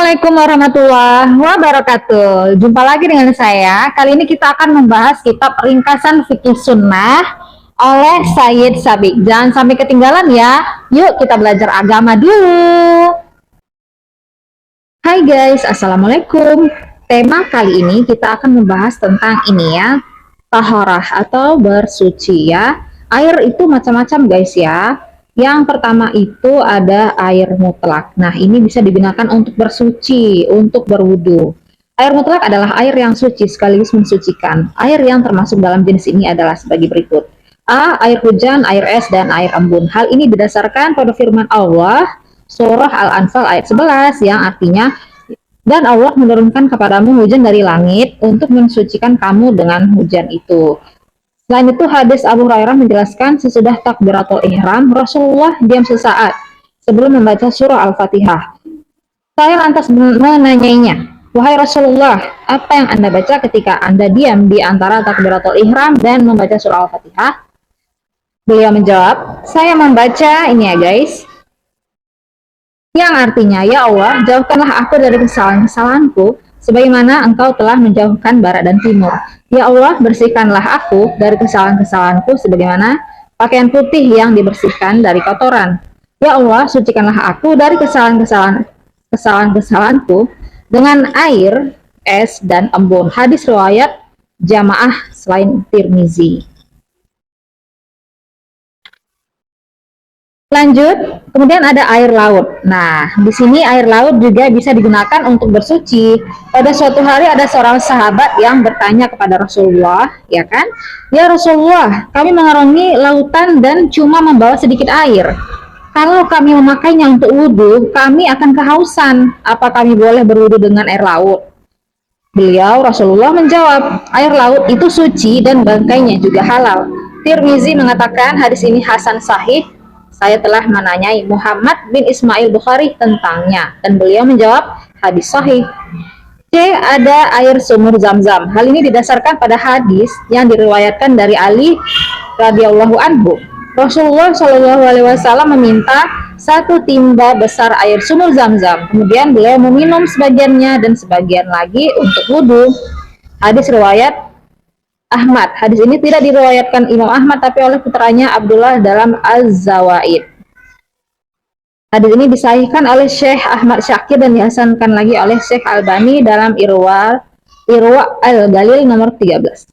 Assalamualaikum warahmatullahi wabarakatuh. Jumpa lagi dengan saya. Kali ini kita akan membahas kitab Ringkasan Fikih Sunnah oleh Sayyid Sabiq. Jangan sampai ketinggalan ya. Yuk kita belajar agama dulu. Hai guys, Assalamualaikum. Tema kali ini kita akan membahas tentang ini ya, tahorah atau bersuci ya. Air itu macam-macam guys ya. Yang pertama itu ada air mutlak. Nah, ini bisa digunakan untuk bersuci, untuk berwudu. Air mutlak adalah air yang suci sekaligus mensucikan. Air yang termasuk dalam jenis ini adalah sebagai berikut. A. Air hujan, air es, dan air embun. Hal ini berdasarkan pada firman Allah, surah Al-Anfal ayat 11, yang artinya, dan Allah menurunkan kepadamu hujan dari langit untuk mensucikan kamu dengan hujan itu. Selain itu, hadis Abu Hurairah menjelaskan sesudah takbiratul ihram, Rasulullah diam sesaat sebelum membaca surah Al-Fatihah. Saya lantas menanyainya, wahai Rasulullah, apa yang Anda baca ketika Anda diam di antara takbiratul ihram dan membaca surah Al-Fatihah? Beliau menjawab, saya membaca ini ya guys, yang artinya, ya Allah, jauhkanlah aku dari kesalahan-kesalahanku, sebagaimana Engkau telah menjauhkan barat dan timur. Ya Allah, bersihkanlah aku dari kesalahan-kesalahanku sebagaimana pakaian putih yang dibersihkan dari kotoran. Ya Allah, sucikanlah aku dari kesalahan-kesalahanku dengan air, es, dan embun. Hadis riwayat jamaah selain Tirmizi. Lanjut, kemudian ada air laut. Nah, di sini air laut juga bisa digunakan untuk bersuci. Pada suatu hari ada seorang sahabat yang bertanya kepada Rasulullah, ya kan? Ya Rasulullah, kami mengarungi lautan dan cuma membawa sedikit air. Kalau kami memakainya untuk wudhu, kami akan kehausan. Apa kami boleh berwudhu dengan air laut? Beliau, Rasulullah menjawab, air laut itu suci dan bangkainya juga halal. Tirmizi mengatakan hadis ini hasan sahih. Saya telah menanyai Muhammad bin Ismail Bukhari tentangnya, dan beliau menjawab hadis sahih. C. Ada air sumur Zam-Zam. Hal ini didasarkan pada hadis yang diriwayatkan dari Ali radhiyallahu anhu. Rasulullah Shallallahu alaihi wasallam meminta satu timba besar air sumur Zam-Zam. Kemudian beliau meminum sebagiannya dan sebagian lagi untuk wudhu. Hadis riwayat Ahmad. Hadis ini tidak diriwayatkan Imam Ahmad tapi oleh putranya Abdullah dalam Az-Zawaid. Hadis ini disahihkan oleh Syekh Ahmad Syakir dan dihasankan lagi oleh Syekh Albani dalam Irwa Al-Galil nomor 13.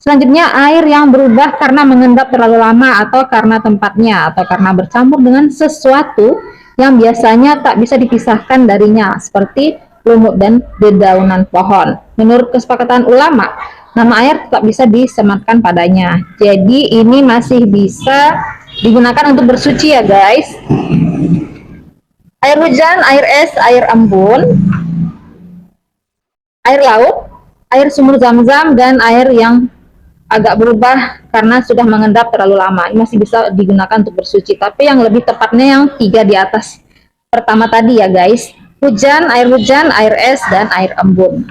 Selanjutnya air yang berubah karena mengendap terlalu lama atau karena tempatnya atau karena bercampur dengan sesuatu yang biasanya tak bisa dipisahkan darinya seperti lumut dan dedaunan pohon. Menurut kesepakatan ulama, nama air tetap bisa disematkan padanya. Jadi ini masih bisa digunakan untuk bersuci ya guys. Air hujan, air es, air embun, air laut, air sumur Zam-Zam, dan air yang agak berubah karena sudah mengendap terlalu lama. Ini masih bisa digunakan untuk bersuci. Tapi yang lebih tepatnya yang 3 di atas pertama tadi ya guys. Hujan, air es, dan air embun.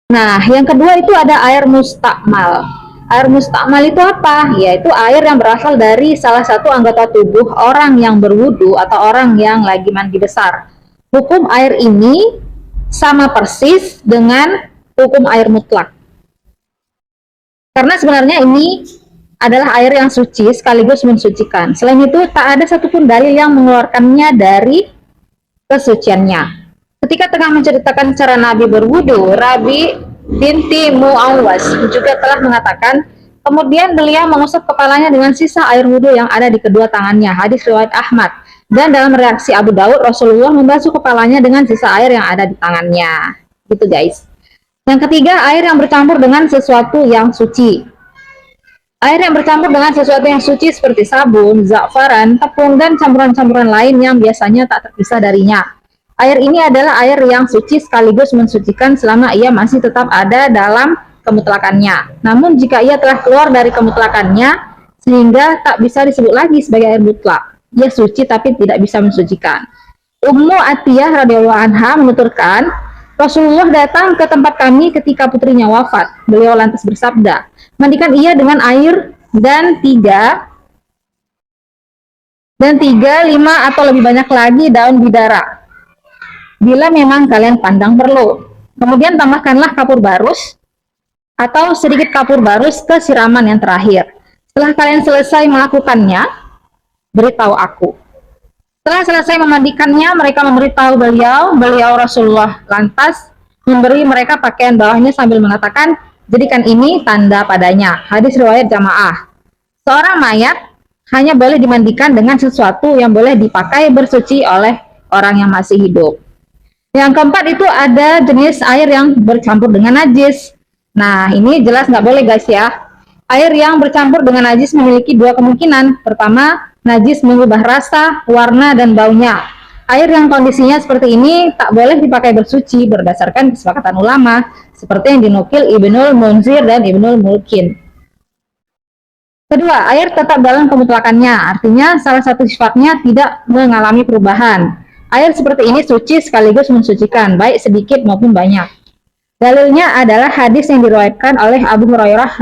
Nah, yang kedua itu ada air mustakmal. Air mustakmal itu apa? Yaitu air yang berasal dari salah satu anggota tubuh orang yang berwudu atau orang yang lagi mandi besar. Hukum air ini sama persis dengan hukum air mutlak. Karena sebenarnya ini adalah air yang suci sekaligus mensucikan. Selain itu, tak ada satupun dalil yang mengeluarkannya dari kesuciannya. Ketika tengah menceritakan cara Nabi berwudu, Rabi binti Mu'awwas juga telah mengatakan, kemudian beliau mengusap kepalanya dengan sisa air wudu yang ada di kedua tangannya. Hadis riwayat Ahmad. Dan dalam reaksi Abu Daud, Rasulullah membasuh kepalanya dengan sisa air yang ada di tangannya. Gitu guys. Yang ketiga, air yang bercampur dengan sesuatu yang suci. Air yang bercampur dengan sesuatu yang suci seperti sabun, za'faran, tepung, dan campuran-campuran lain yang biasanya tak terpisah darinya. Air ini adalah air yang suci sekaligus mensucikan selama ia masih tetap ada dalam kemutlakannya. Namun jika ia telah keluar dari kemutlakannya, sehingga tak bisa disebut lagi sebagai air mutlak. Ia suci tapi tidak bisa mensucikan. Ummu Atiyah radhiyallahu anha menuturkan, Rasulullah datang ke tempat kami ketika putrinya wafat. Beliau lantas bersabda, mandikan ia dengan air dan 3 Dan 3, 5 atau lebih banyak lagi daun bidara. Bila memang kalian pandang perlu. Kemudian tambahkanlah kapur barus atau sedikit kapur barus ke siraman yang terakhir. Setelah kalian selesai melakukannya, beritahu aku. Setelah selesai memandikannya, mereka memberitahu beliau Rasulullah lantas memberi mereka pakaian bawahnya sambil mengatakan, jadikan ini tanda padanya. Hadis riwayat jamaah. Seorang mayat hanya boleh dimandikan dengan sesuatu yang boleh dipakai bersuci oleh orang yang masih hidup. Yang keempat itu ada jenis air yang bercampur dengan najis. Nah, ini jelas nggak boleh guys ya. Air yang bercampur dengan najis memiliki dua kemungkinan. Pertama, najis mengubah rasa, warna, dan baunya. Air yang kondisinya seperti ini tak boleh dipakai bersuci berdasarkan kesepakatan ulama, seperti yang dinukil Ibnul Munzir dan Ibnul Mulkin. Kedua, air tetap dalam kemutlakannya, artinya salah satu sifatnya tidak mengalami perubahan. Air seperti ini suci sekaligus mensucikan, baik sedikit maupun banyak. Dalilnya adalah hadis yang diriwayatkan oleh Abu Hurairah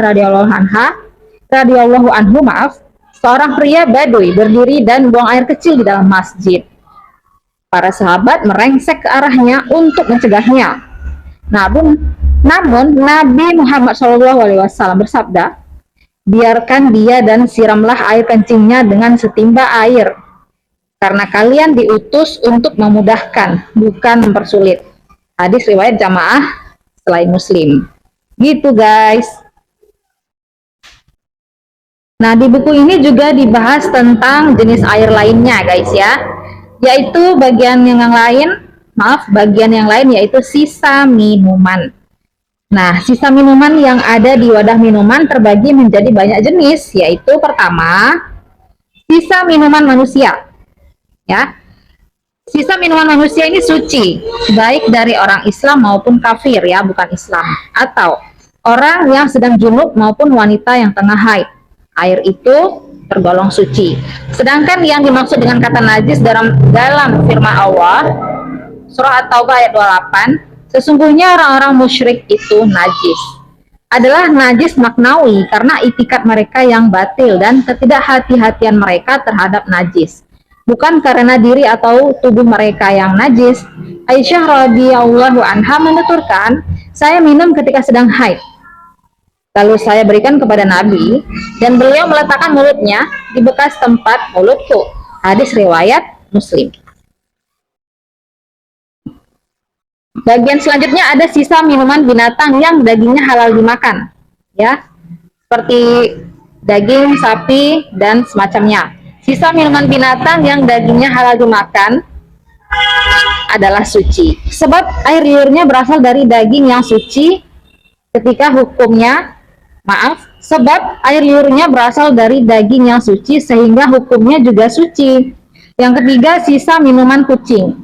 radhiyallahu anhu, seorang pria Badui berdiri dan buang air kecil di dalam masjid. Para sahabat merengsek ke arahnya untuk mencegahnya. Namun Nabi Muhammad SAW bersabda, biarkan dia dan siramlah air kencingnya dengan setimba air. Karena kalian diutus untuk memudahkan, bukan mempersulit. Hadis riwayat jamaah selain Muslim. Gitu guys. Nah, di buku ini juga dibahas tentang jenis air lainnya guys ya. Yaitu bagian yang lain yaitu sisa minuman. Nah, sisa minuman yang ada di wadah minuman terbagi menjadi banyak jenis, yaitu pertama, sisa minuman manusia. Ya. Sisa minuman manusia ini suci, baik dari orang Islam maupun kafir ya, bukan Islam, atau orang yang sedang junub maupun wanita yang tengah haid. Air itu tergolong suci. Sedangkan yang dimaksud dengan kata najis dalam firman Allah surah At-Taubah ayat 28, sesungguhnya orang-orang musyrik itu najis. Adalah najis maknawi karena itikat mereka yang batil dan ketidakhati-hatian mereka terhadap najis. Bukan karena diri atau tubuh mereka yang najis. Aisyah radhiyallahu anha menuturkan, saya minum ketika sedang haid. Lalu saya berikan kepada Nabi dan beliau meletakkan mulutnya di bekas tempat mulutku. Hadis riwayat Muslim. Bagian selanjutnya ada sisa minuman binatang yang dagingnya halal dimakan, ya, seperti daging sapi dan semacamnya. Sisa minuman binatang yang dagingnya halal dimakan adalah suci. Sebab air liurnya berasal dari daging yang suci sebab air liurnya berasal dari daging yang suci sehingga hukumnya juga suci. Yang ketiga, sisa minuman kucing.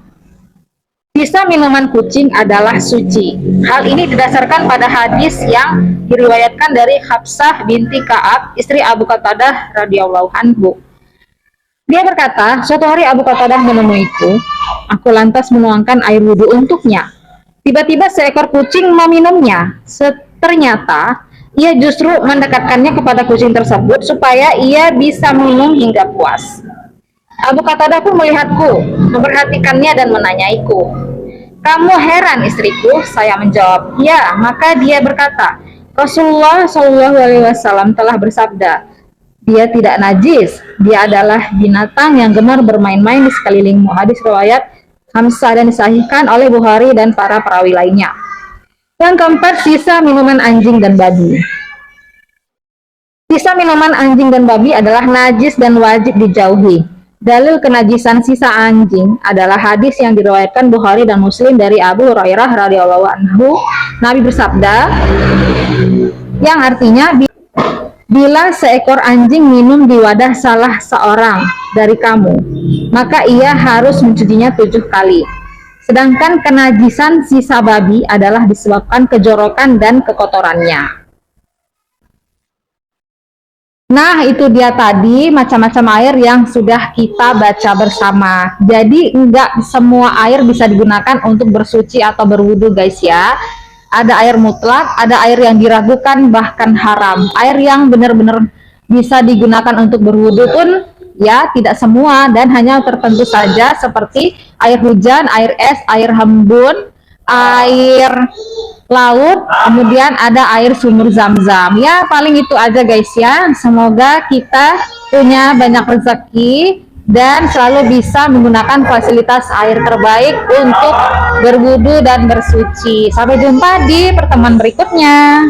Sisa minuman kucing adalah suci. Hal ini didasarkan pada hadis yang diriwayatkan dari Hafsah binti Ka'ab, istri Abu Qatadah radhiyallahu anhu. Dia berkata, suatu hari Abu Qatadah menemuiku, aku lantas menuangkan air wudhu untuknya. Tiba-tiba seekor kucing meminumnya. Ternyata ia justru mendekatkannya kepada kucing tersebut supaya ia bisa minum hingga puas. Abu Qatadah pun melihatku, memperhatikannya dan menanyaiku, kamu heran istriku? Saya menjawab, ya. Maka dia berkata, Rasulullah SAW telah bersabda, dia tidak najis, dia adalah binatang yang gemar bermain-main di sekelilingmu. Hadis riwayat Hamzah dan disahihkan oleh Bukhari dan para perawi lainnya. Yang keempat, sisa minuman anjing dan babi. Sisa minuman anjing dan babi adalah najis dan wajib dijauhi. Dalil kenajisan sisa anjing adalah hadis yang diriwayatkan Bukhari dan Muslim dari Abu Hurairah radhiyallahu anhu. Nabi bersabda, yang artinya, bila seekor anjing minum di wadah salah seorang dari kamu, maka ia harus mencucinya 7 kali. Sedangkan kenajisan sisa babi adalah disebabkan kejorokan dan kekotorannya. Nah, itu dia tadi macam-macam air yang sudah kita baca bersama. Jadi enggak semua air bisa digunakan untuk bersuci atau berwudu guys ya. Ada air mutlak, ada air yang diragukan bahkan haram. Air yang benar-benar bisa digunakan untuk berwudu pun ya, tidak semua dan hanya tertentu saja seperti air hujan, air es, air embun, air laut, kemudian ada air sumur Zam-Zam. Ya, paling itu aja guys ya. Semoga kita punya banyak rezeki dan selalu bisa menggunakan fasilitas air terbaik untuk berwudu dan bersuci. Sampai jumpa di pertemuan berikutnya.